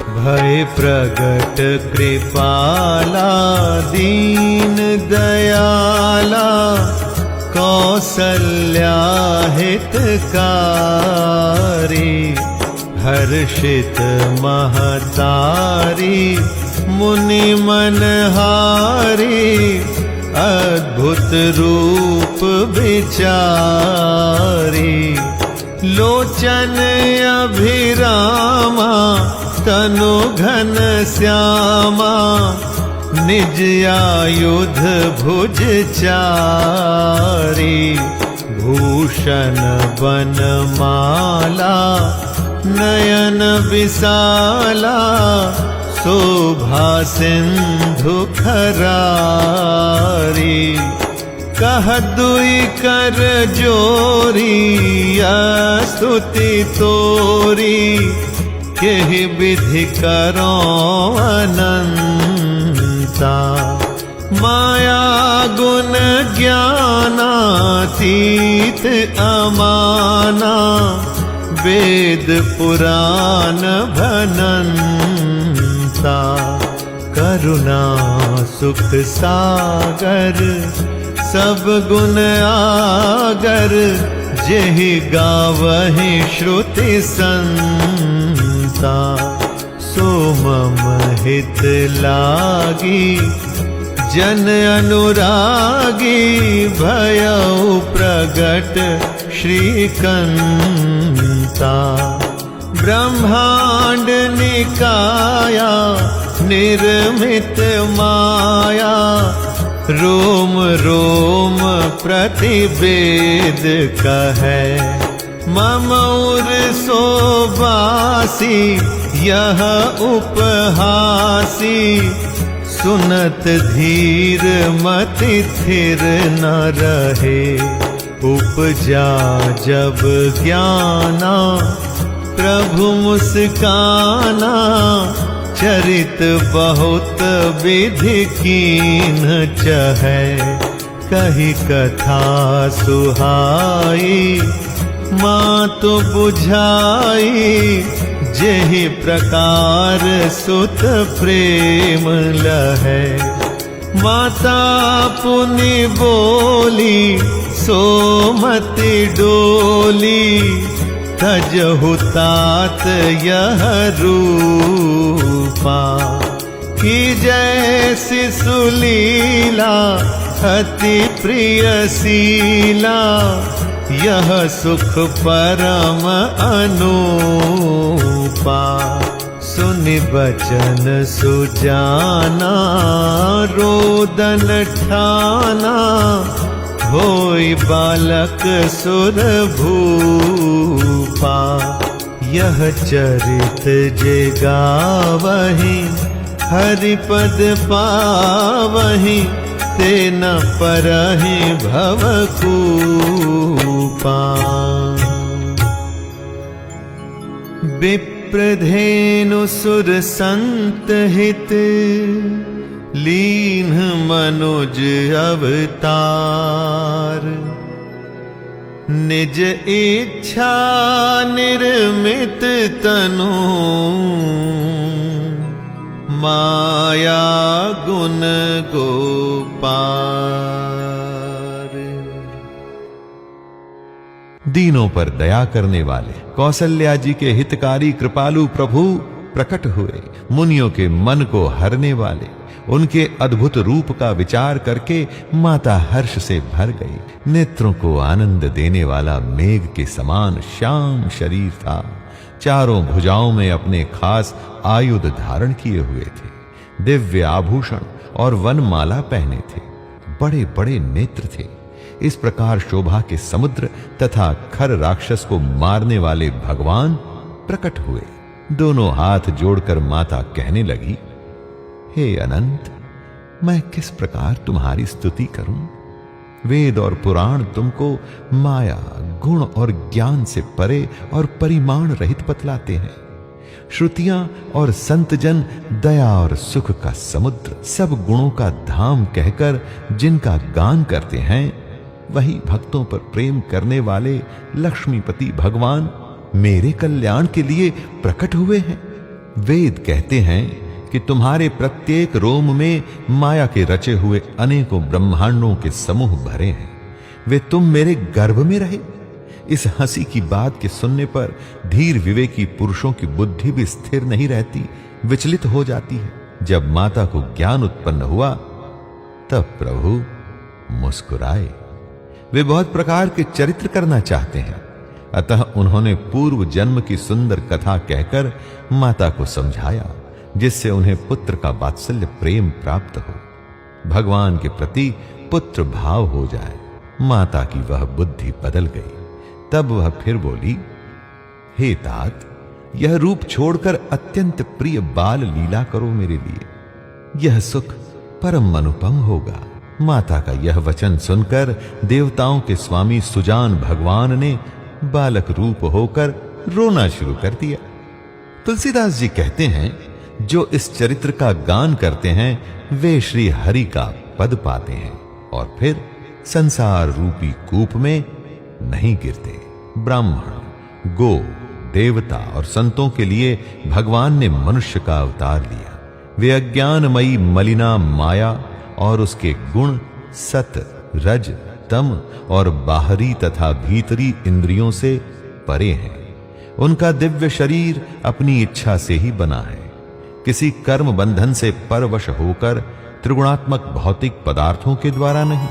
भय प्रगट कृपाला दीन दयाला, कौसल्या हितकारी, हर्षित महतारी मुनि मनहारी, अद्भुत रूप विचारी। लोचन अभिरामा तनु घन श्यामा, निज आयुध भुज चारी। भूषण बनमाला नयन विशाला, शोभा सिंधु खरारी। कह दुई कर जोरी स्तुति तोरी, केहि विधि करो अनंता। माया गुण ज्ञानातीत अमाना, वेद पुराण भनंता। करुणा सुख सागर सब गुण आगर, जेहि गावहि श्रुति संता। सो मम हित लागी जन अनुरागी, भयउ प्रगट श्रीकंता। ब्रह्मांड निकाया निर्मित माया, रोम रोम प्रतिवेद कहे। मम उर सोबासी यह उपहासी, सुनत धीर मति थिर न रहे। उपजा जब ज्ञाना प्रभु मुस्काना, चरित बहुत विधि कीन चहै। कही कथा सुहाई मातु बुझाई, जेहि प्रकार सुत प्रेम लहै। माता पुनि बोली सोमति डोली, तजहु तात यह रूपा। कि जैसी सुलीला अति प्रिय शीला, यह सुख परम अनूपा। सुनि बचन सुजाना रोदन ठाना, होई बालक सुर भूपा। यह चरित जे गावहि, हरिपद पावहि, ते न परहि भवकूपा। विप्रधेनु सुर संत हित, लीन मनुज अवतार। निज इच्छा निर्मित तनु, माया गुण गोपार। दीनों पर दया करने वाले कौसल्या जी के हितकारी कृपालु प्रभु प्रकट हुए। मुनियों के मन को हरने वाले उनके अद्भुत रूप का विचार करके माता हर्ष से भर गई। नेत्रों को आनंद देने वाला मेघ के समान श्याम शरीर था। चारों भुजाओं में अपने खास आयुध धारण किए हुए थे। दिव्य आभूषण और वनमाला पहने थे। बड़े बड़े नेत्र थे। इस प्रकार शोभा के समुद्र तथा खर राक्षस को मारने वाले भगवान प्रकट हुए। दोनों हाथ जोड़कर माता कहने लगी, हे अनंत, मैं किस प्रकार तुम्हारी स्तुति करूं? वेद और पुराण तुमको माया, गुण और ज्ञान से परे और परिमाण रहित बतलाते हैं। श्रुतियां और संतजन दया और सुख का समुद्र, सब गुणों का धाम कहकर जिनका गान करते हैं, वही भक्तों पर प्रेम करने वाले लक्ष्मीपति भगवान मेरे कल्याण के लिए प्रकट हुए हैं। वेद कहते हैं कि तुम्हारे प्रत्येक रोम में माया के रचे हुए अनेकों ब्रह्मांडों के समूह भरे हैं। वे तुम मेरे गर्भ में रहे। इस हंसी की बात के सुनने पर धीर विवेकी पुरुषों की बुद्धि भी स्थिर नहीं रहती, विचलित हो जाती है। जब माता को ज्ञान उत्पन्न हुआ तब प्रभु मुस्कुराए। वे बहुत प्रकार के चरित्र करना चाहते हैं, अतः उन्होंने पूर्व जन्म की सुंदर कथा कहकर माता को समझाया, जिससे उन्हें पुत्र का वात्सल्य प्रेम प्राप्त हो, भगवान के प्रति पुत्र भाव हो जाए। माता की वह बुद्धि बदल गई। तब वह फिर बोली, हे तात, यह रूप छोड़कर अत्यंत प्रिय बाल लीला करो मेरे लिए, यह सुख परम अनुपम होगा। माता का यह वचन सुनकर देवताओं के स्वामी सुजान भगवान ने बालक रूप होकर रोना शुरू कर दिया। तुलसीदास जी कहते हैं, जो इस चरित्र का गान करते हैं वे श्री हरि का पद पाते हैं और फिर संसार रूपी कूप में नहीं गिरते। ब्राह्मण, गो, देवता और संतों के लिए भगवान ने मनुष्य का अवतार लिया। वे अज्ञानमयी मलिना माया और उसके गुण सत, रज, तम और बाहरी तथा भीतरी इंद्रियों से परे हैं। उनका दिव्य शरीर अपनी इच्छा से ही बना है, किसी कर्म बंधन से परवश होकर त्रिगुणात्मक भौतिक पदार्थों के द्वारा नहीं।